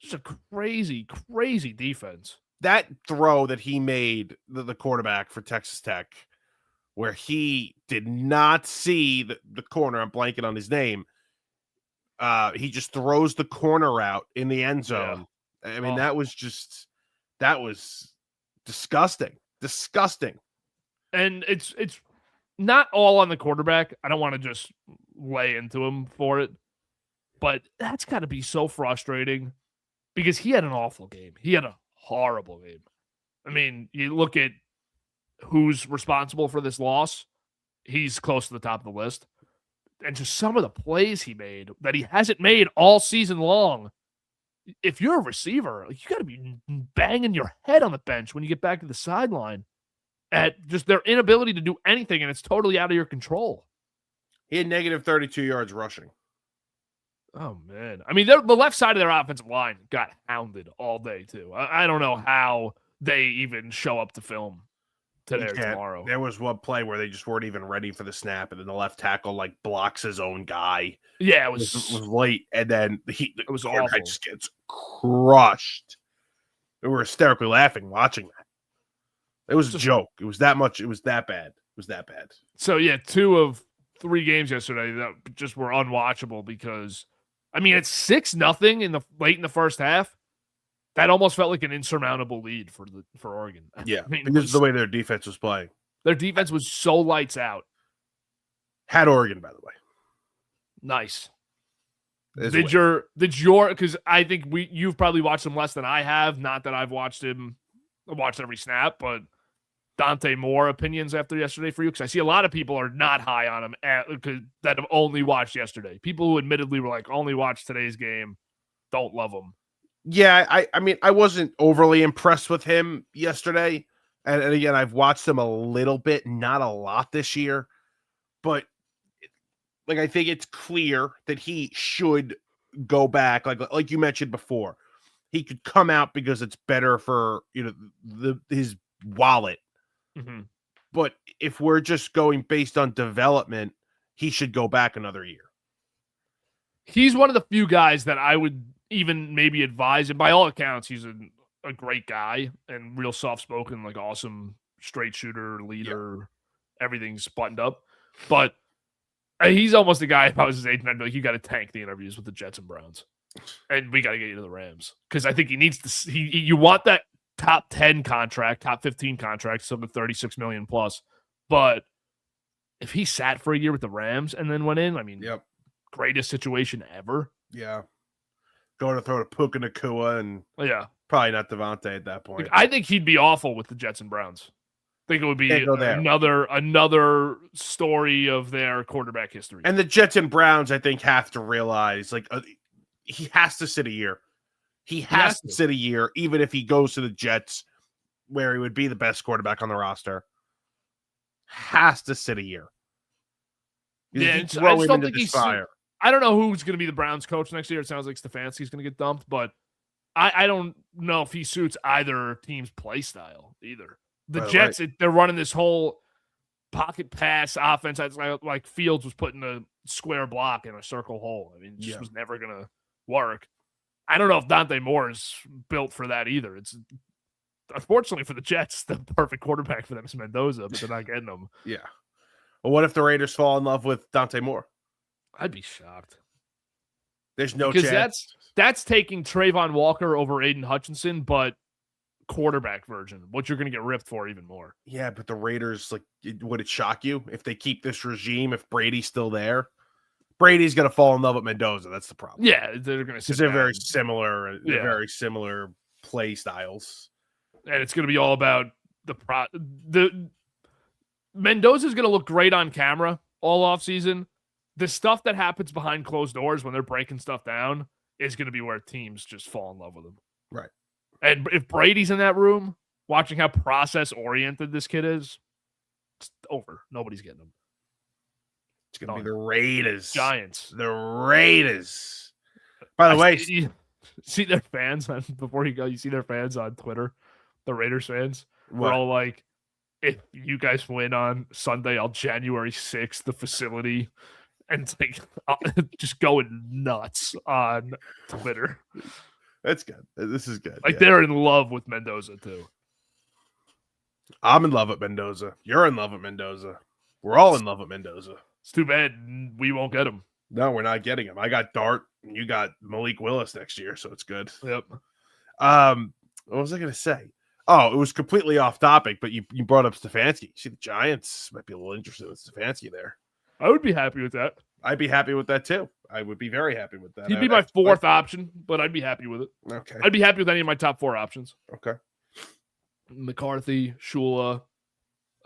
Just a crazy, crazy defense. That throw that he made, the quarterback for Texas Tech, where he did not see the corner, I'm blanking on his name. He just throws the corner out in the end zone. Yeah. I mean, that was disgusting. Disgusting. And it's not all on the quarterback. I don't want to just lay into him for it, but that's got to be so frustrating because he had an awful game. He had a horrible game. I mean, you look at who's responsible for this loss, he's close to the top of the list. And just some of the plays he made that he hasn't made all season long. If you're a receiver, you got to be banging your head on the bench when you get back to the sideline at just their inability to do anything, and it's totally out of your control. He had negative 32 yards rushing. Oh, man. I mean, the left side of their offensive line got hounded all day, too. I don't know how they even show up to film today or tomorrow. There was one play where they just weren't even ready for the snap, and then the left tackle blocks his own guy. Yeah, it was late, and then it was awful. Just gets crushed. We were hysterically laughing watching that. It was a joke. It was that much. It was that bad. It was that bad. So, 2 of 3 games yesterday that just were unwatchable because, I mean, it's 6-0 late in the first half. That almost felt like an insurmountable lead for Oregon. Yeah, I mean, this is the way their defense was playing. Their defense was so lights out. Had Oregon, by the way. Nice. Because I think you've probably watched him less than I have. Not that I've watched him. I watched every snap, but Dante Moore opinions after yesterday for you? Because I see a lot of people are not high on him that have only watched yesterday. People who admittedly were like, only watched today's game, don't love him. Yeah, I mean, I wasn't overly impressed with him yesterday. And again, I've watched him a little bit, not a lot this year. But, I think it's clear that he should go back. Like you mentioned before, he could come out because it's better for, his wallet. Mm-hmm. But if we're just going based on development, he should go back another year. He's one of the few guys that I would even maybe advise, and by all accounts, he's a great guy and real soft-spoken, awesome straight shooter, leader, everything's buttoned up. But he's almost a guy, if I was his agent, I'd be like, you got to tank the interviews with the Jets and Browns. And we got to get you to the Rams. Because I think he needs to you want that top 10 contract, top 15 contract, something $36 million plus. But if he sat for a year with the Rams and then went in, I mean, greatest situation ever. Yeah. Going to throw to Puka Nacua and probably not Devontae at that point. I think he'd be awful with the Jets and Browns. I think it would be another story of their quarterback history. And the Jets and Browns, I think, have to realize he has to sit a year. He has to sit a year, even if he goes to the Jets, where he would be the best quarterback on the roster. Has to sit a year. Yeah, I just don't think he's fire. I don't know who's going to be the Browns coach next year. It sounds like Stefanski's going to get dumped, but I don't know if he suits either team's play style either. The Jets, they're running this whole pocket pass offense. It's like Fields was putting a square block in a circle hole. I mean, it just was never going to work. I don't know if Dante Moore is built for that either. It's unfortunately for the Jets, the perfect quarterback for them is Mendoza, but they're not getting him. Yeah. Well, what if the Raiders fall in love with Dante Moore? I'd be shocked. There's no chance. Because that's taking Trayvon Walker over Aiden Hutchinson, but quarterback version, what you're going to get ripped for even more. Yeah, but the Raiders, would it shock you if they keep this regime, if Brady's still there? Brady's going to fall in love with Mendoza. That's the problem. Yeah, they're going to because they're very similar. They're very similar play styles. And it's going to be all about the Mendoza's going to look great on camera all offseason. The stuff that happens behind closed doors when they're breaking stuff down is going to be where teams just fall in love with him. Right. And if Brady's in that room, watching how process-oriented this kid is, it's over. Nobody's getting him. It's going to be the Raiders. Giants. The Raiders. By the way, see their fans before you go, you see their fans on Twitter, the Raiders fans. What? We're all like, if you guys win on Sunday, I'll January 6th, the facility. And it's like just going nuts on Twitter. That's good. This is good. They're in love with Mendoza too. I'm in love with Mendoza. You're in love with Mendoza. We're all in love with Mendoza. It's too bad we won't get him. No, we're not getting him. I got Dart, and you got Malik Willis next year, so it's good. Yep. What was I going to say? Oh, it was completely off topic, but you brought up Stefanski. See, the Giants might be a little interested in Stefanski there. I would be happy with that. I'd be happy with that too. I would be very happy with that. He'd be my fourth option, but I'd be happy with it. Okay. I'd be happy with any of my top four options. Okay. McCarthy, Shula,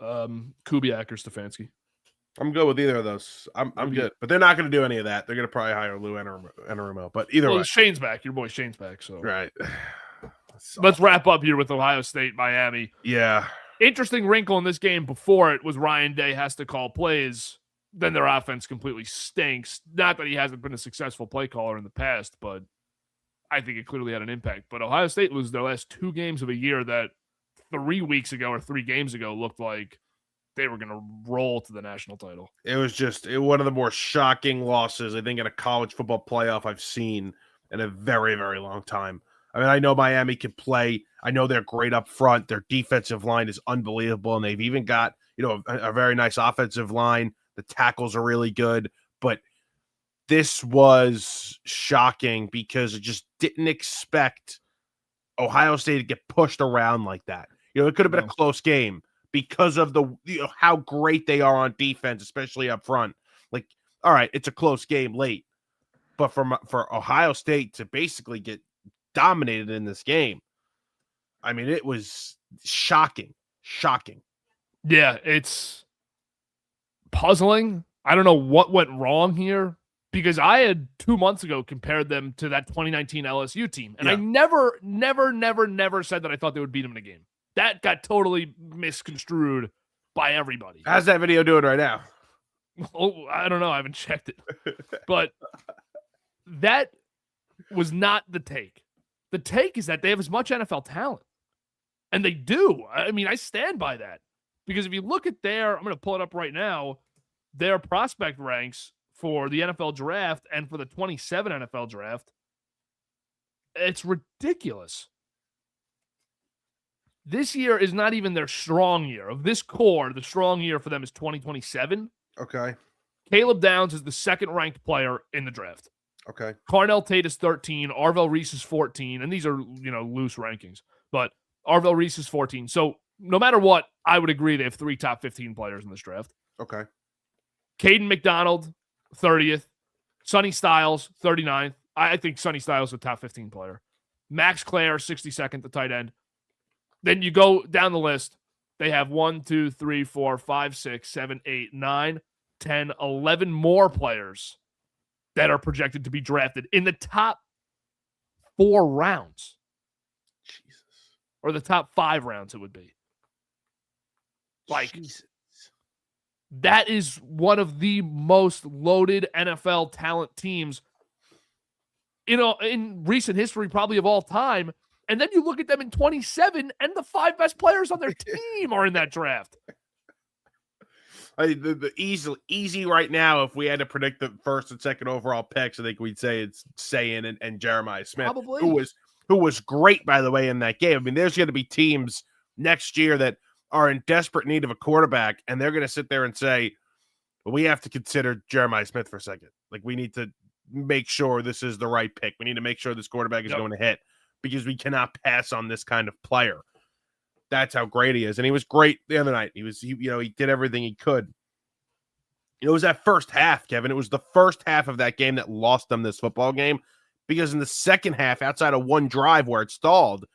Kubiak, or Stefanski. I'm good with either of those. I'm good. But they're not going to do any of that. They're going to probably hire Lou Anarumo. But either way. Shane's back. Your boy Shane's back. So right. Let's wrap up here with Ohio State, Miami. Yeah. Interesting wrinkle in this game before it was Ryan Day has to call plays. Then their offense completely stinks. Not that he hasn't been a successful play caller in the past, but I think it clearly had an impact. But Ohio State lose their last two games of a year that 3 weeks ago or 3 games ago looked like they were going to roll to the national title. It was just one of the more shocking losses, I think, in a college football playoff I've seen in a very, very long time. I mean, I know Miami can play. I know they're great up front. Their defensive line is unbelievable, and they've even got, a very nice offensive line. The tackles are really good, but this was shocking because I just didn't expect Ohio State to get pushed around like that. It could have been a close game because of how great they are on defense, especially up front. All right, it's a close game late, but for Ohio State to basically get dominated in this game, I mean, it was shocking. Yeah, it's puzzling. I don't know what went wrong here because I had 2 months ago compared them to that 2019 LSU team. And I never said that I thought they would beat them in a game. That got totally misconstrued by everybody. How's that video doing right now? Oh, I don't know. I haven't checked it. But that was not the take. The take is that they have as much NFL talent. And they do. I mean, I stand by that. Because if you look at I'm going to pull it up right now, their prospect ranks for the NFL draft and for the 27 NFL draft, it's ridiculous. This year is not even their strong year. Of this core, the strong year for them is 2027. Okay. Caleb Downs is the second-ranked player in the draft. Okay. Carnell Tate is 13. Arvell Reese is 14. And these are, loose rankings. But Arvell Reese is 14. So no matter what, I would agree they have 3 top 15 players in this draft. Okay. Caden McDonald, 30th. Sonny Styles, 39th. I think Sonny Styles is a top 15 player. Max Clare, 62nd, the tight end. Then you go down the list. They have 1, 2, 3, 4, 5, 6, 7, 8, 9, 10, 11 more players that are projected to be drafted in the top 4 rounds. Jesus. Or the top 5 rounds, it would be. Jesus. That is one of the most loaded NFL talent teams in recent history, probably of all time. And then you look at them in 27, and the 5 best players on their team are in that draft. The easy right now, if we had to predict the first and second overall picks, I think we'd say it's Sayin and Jeremiah Smith, Probably. who was great, by the way, in that game. I mean, there's going to be teams next year that are in desperate need of a quarterback, and they're going to sit there and say, well, we have to consider Jeremiah Smith for a second. Like, we need to make sure this is the right pick. We need to make sure this quarterback is going to hit, because we cannot pass on this kind of player. That's how great he is. And he was great the other night. He did everything he could. It was that first half, Kevin. It was the first half of that game that lost them this football game, because in the second half, outside of one drive where it stalled,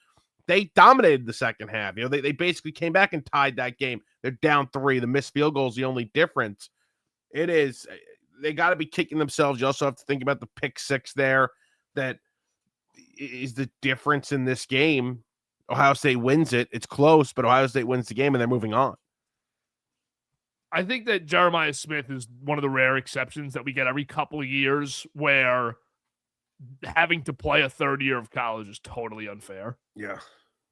they dominated the second half. They basically came back and tied that game. They're down 3. The missed field goal is the only difference. It is. They got to be kicking themselves. You also have to think about the pick 6 there. That is the difference in this game. Ohio State wins it. It's close, but Ohio State wins the game, and they're moving on. I think that Jeremiah Smith is one of the rare exceptions that we get every couple of years where having to play a third year of college is totally unfair. Yeah.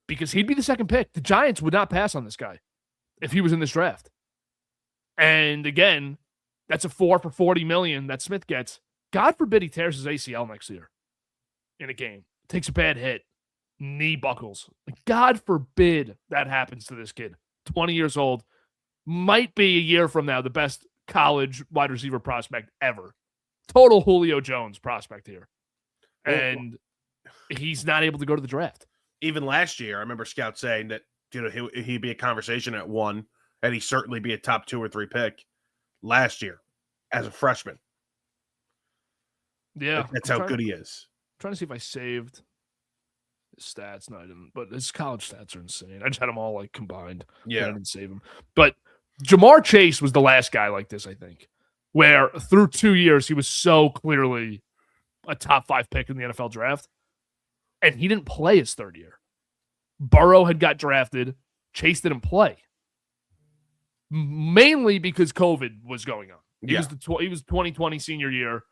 Because he'd be the second pick. The Giants would not pass on this guy if he was in this draft. And again, that's a 4 for $40 million that Smith gets. God forbid he tears his ACL next year in a game. Takes a bad hit. Knee buckles. God forbid that happens to this kid. 20 years old. Might be a year from now the best college wide receiver prospect ever. Total Julio Jones prospect here. And he's not able to go to the draft. Even last year, I remember scouts saying that he'd be a conversation at 1, and he'd certainly be a top 2 or 3 pick last year as a freshman. Yeah. That's how good he is. I'm trying to see if I saved his stats. No, I didn't. But his college stats are insane. I just had them all combined. Yeah. I didn't save them. But Jamar Chase was the last guy like this, I think, where through 2 years he was so clearly a top 5 pick in the NFL draft, and he didn't play his third year. Burrow had got drafted. Chase didn't play, mainly because COVID was going on. He was 2020 senior year,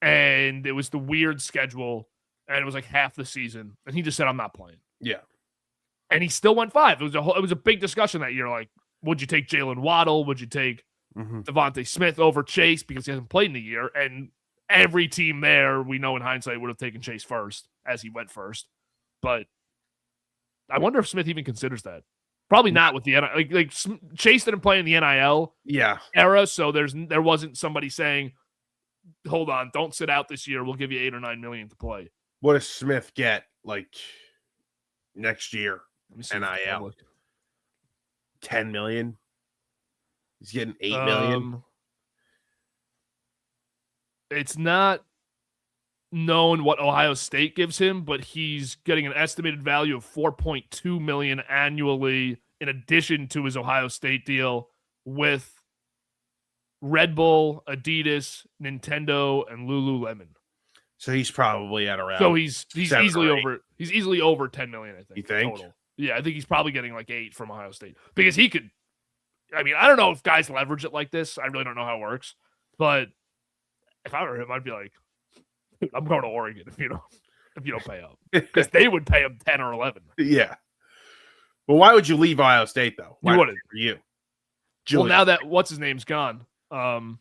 and it was the weird schedule, and it was like half the season, and he just said, "I'm not playing." Yeah, and he still went 5. It was a big discussion that year. Like, would you take Jalen Waddle? Would you take Devontae Smith over Chase because he hasn't played in a year? And every team there, we know in hindsight, would have taken Chase first as he went first. But I wonder if Smith even considers that. Probably not with the like Chase didn't play in the NIL era, so there wasn't somebody saying, "Hold on, don't sit out this year. We'll give you $8 or $9 million to play." What does Smith get next year? NIL. 10 million. He's getting 8 million. It's not known what Ohio State gives him, but he's getting an estimated value of $4.2 million annually in addition to his Ohio State deal with Red Bull, Adidas, Nintendo, and Lululemon. So he's probably at around. So he's easily over. He's easily over 10 million, I think. You think? Total. Yeah, I think he's probably getting 8 from Ohio State because he could. I mean, I don't know if guys leverage it like this. I really don't know how it works, but if I were him, I'd be like, "Dude, I'm going to Oregon if you don't pay up," because they would pay him 10 or 11. Yeah. Well, why would you leave Ohio State though? You wouldn't. For you. Well, now that what's his name's gone. Why am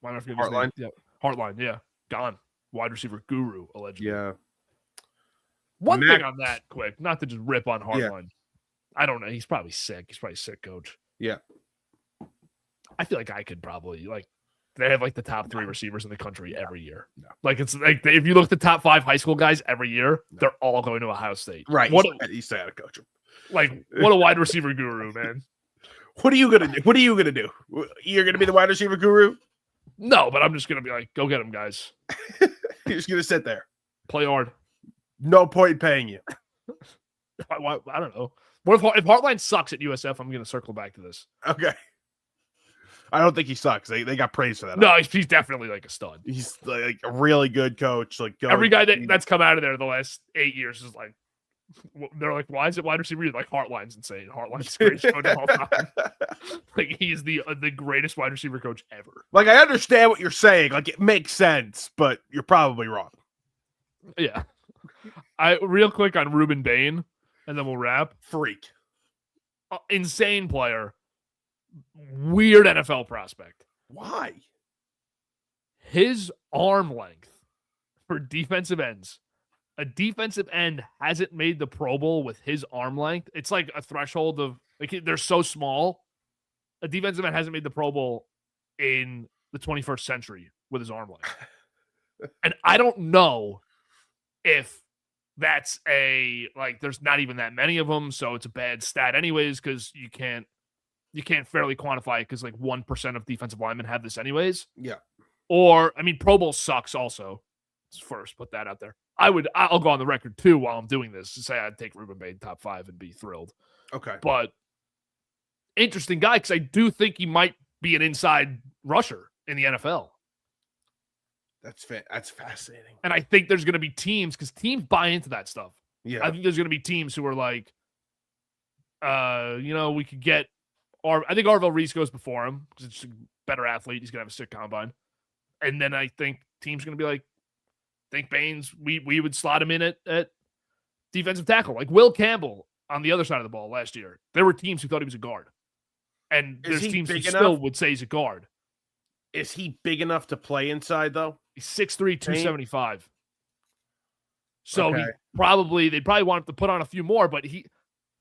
I forgetting his name? Yeah, Hartline. Yeah, gone. Wide receiver guru allegedly. Yeah. One thing on that, quick, not to just rip on Hartline. Yeah. I don't know. He's probably sick. He's probably sick, coach. Yeah. I feel like I could probably they have the top 3 receivers in the country every year. No. It's if you look at the top 5 high school guys every year, they're all going to Ohio State. Right. You still got to coach them. What a wide receiver guru, man. What are you gonna do? You're gonna be the wide receiver guru? No, but I'm just gonna be go get them, guys. You're just gonna sit there, play hard. No point paying you. I don't know. What if Hartline sucks at USF? I'm gonna circle back to this. Okay. I don't think he sucks. They got praise for that. No, he's definitely a stud. He's a really good coach. Every guy that's come out of there the last 8 years is they're why is it wide receiver? Hartline's insane. Hartline's the greatest coach of all time. He is the greatest wide receiver coach ever. I understand what you're saying. It makes sense, but you're probably wrong. Yeah. Real quick on Ruben Bain, and then we'll wrap. Freak. Insane player. Weird NFL prospect. Why? His arm length for defensive ends. A defensive end hasn't made the Pro Bowl with his arm length. It's like a threshold of, like, they're so small. A defensive end hasn't made the Pro Bowl in the 21st century with his arm length. And I don't know if that's there's not even that many of them, so it's a bad stat anyways, because you can't fairly quantify it, because like 1% of defensive linemen have this anyways. Yeah. Or, I mean, Pro Bowl sucks also. Let's first put that out there. I'll go on the record too while I'm doing this to say I'd take Ruben Bain top 5 and be thrilled. Okay. But interesting guy, because I do think he might be an inside rusher in the NFL. That's fascinating. And I think there's going to be teams, because teams buy into that stuff. Yeah. I think there's going to be teams who are like, we could get, I think Arvell Reese goes before him because it's a better athlete. He's going to have a sick combine. And then I think teams are going to be like, think Baines, we would slot him in at defensive tackle. Like Will Campbell on the other side of the ball last year. There were teams who thought he was a guard. And there's teams who still would say he's a guard. Is he big enough to play inside, though? He's 6'3", 275. So okay. They'd probably want him to put on a few more, but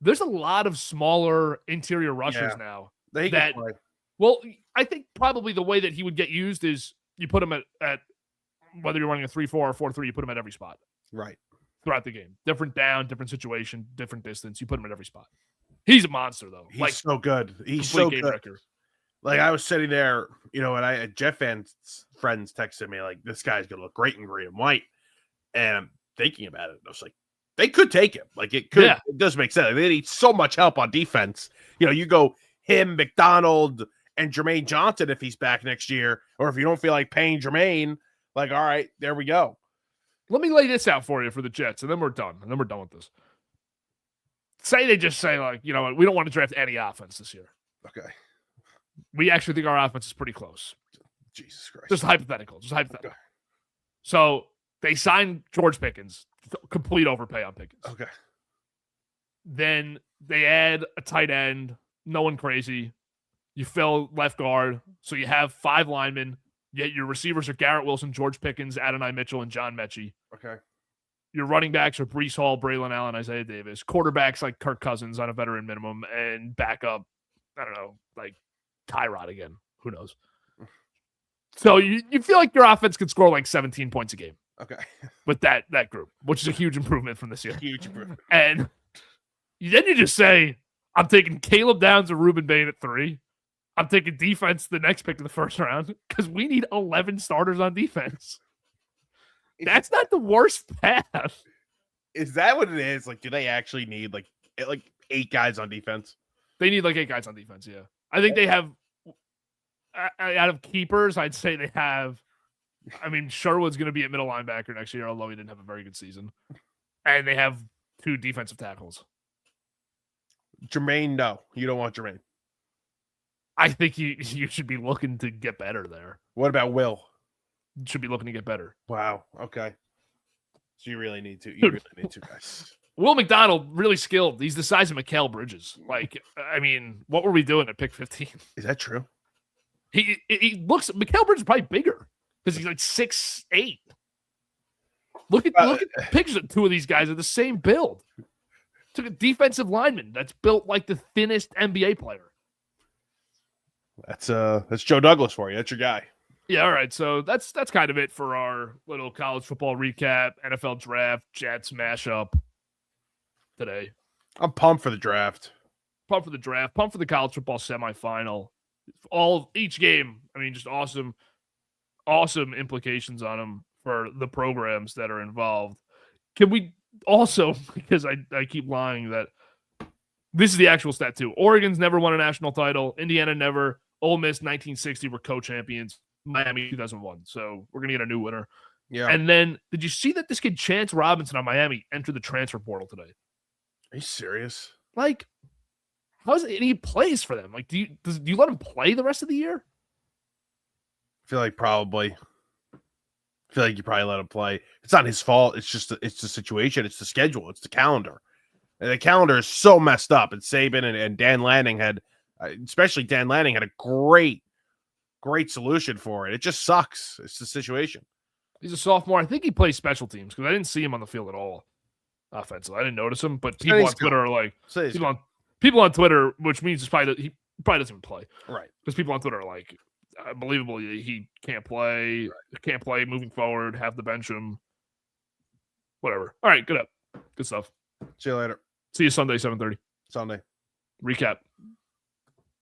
there's a lot of smaller interior rushers now. They can play. Well, I think probably the way that he would get used is you put him at whether you're running a 3-4 or 4-3, you put him at every spot. Right. Throughout the game. Different down, different situation, different distance. You put him at every spot. He's a monster, though. He's so good. He's so good. Record. Like, I was sitting there, and Jeff fans friends texted me, like, this guy's going to look great in green and white. And I'm thinking about it. I was like, they could take him. Like, it could. Yeah. It does make sense. They need so much help on defense. You go him, McDonald, and Jermaine Johnson if he's back next year. Or if you don't feel like paying Jermaine, like, all right, there we go. Let me lay this out for you for the Jets, and then we're done. And then we're done with this. Say they just say, like, we don't want to draft any offense this year. Okay. We actually think our offense is pretty close. Jesus Christ. Just hypothetical. Okay. So they signed George Pickens. Complete overpay on Pickens. Okay. Then they add a tight end. No one crazy. You fill left guard. So you have 5 linemen. Yet your receivers are Garrett Wilson, George Pickens, Adonai Mitchell, and John Mechie. Okay. Your running backs are Breece Hall, Braylon Allen, Isaiah Davis. Quarterbacks like Kirk Cousins on a veteran minimum. And backup, I don't know, like Tyrod again. Who knows? So you feel like your offense could score like 17 points a game. Okay. With that group, which is a huge improvement from this year. Huge improvement. And then you just say, I'm taking Caleb Downs or Ruben Bain at 3. I'm taking defense the next pick of the first round because we need 11 starters on defense. That's not the worst path. Is that what it is? Like, do they actually need like 8 guys on defense? They need like 8 guys on defense, yeah. I think they have, out of keepers, I'd say they have, Sherwood's going to be at middle linebacker next year, although he didn't have a very good season. And they have 2 defensive tackles. Jermaine, no. You don't want Jermaine. I think you should be looking to get better there. What about Will? You should be looking to get better. Wow. Okay. So you really need to. You really need 2 guys. Will McDonald, really skilled. He's the size of Mikal Bridges. Like, what were we doing at pick 15? Is that true? He looks, Mikal Bridges is probably bigger because he's like 6'8". Look at pictures of 2 of these guys are the same build. Took a defensive lineman that's built like the thinnest NBA player. That's Joe Douglas for you. That's your guy. Yeah, all right. So that's kind of it for our little college football recap, NFL draft, Jets mashup today. I'm pumped for the draft. Pumped for the college football semifinal. Each game, just awesome implications on them for the programs that are involved. Can we also, because I keep lying, that this is the actual stat too. Oregon's never won a national title. Indiana never. Ole Miss 1960 were co-champions. Miami 2001. So we're going to get a new winner. Yeah. And then did you see that this kid Chance Robinson on Miami entered the transfer portal today? Are you serious? Like, how's it? And he plays for them. Like, do you let him play the rest of the year? I feel like probably. I feel like you probably let him play. It's not his fault. It's just it's the situation. It's the schedule. It's the calendar. And the calendar is so messed up. And Saban and Dan Lanning had, especially Dan Lanning, had a great solution for it. It just sucks. It's the situation. He's a sophomore. I think he plays special teams because I didn't see him on the field at all offensive. I didn't notice him, but people on Twitter are like, people on Twitter, which means he probably doesn't even play. Right. Because people on Twitter are like, unbelievably, he can't play, can't play moving forward, have to bench him. Whatever. All right, good stuff. See you later. See you Sunday, 7:30. Sunday. Recap.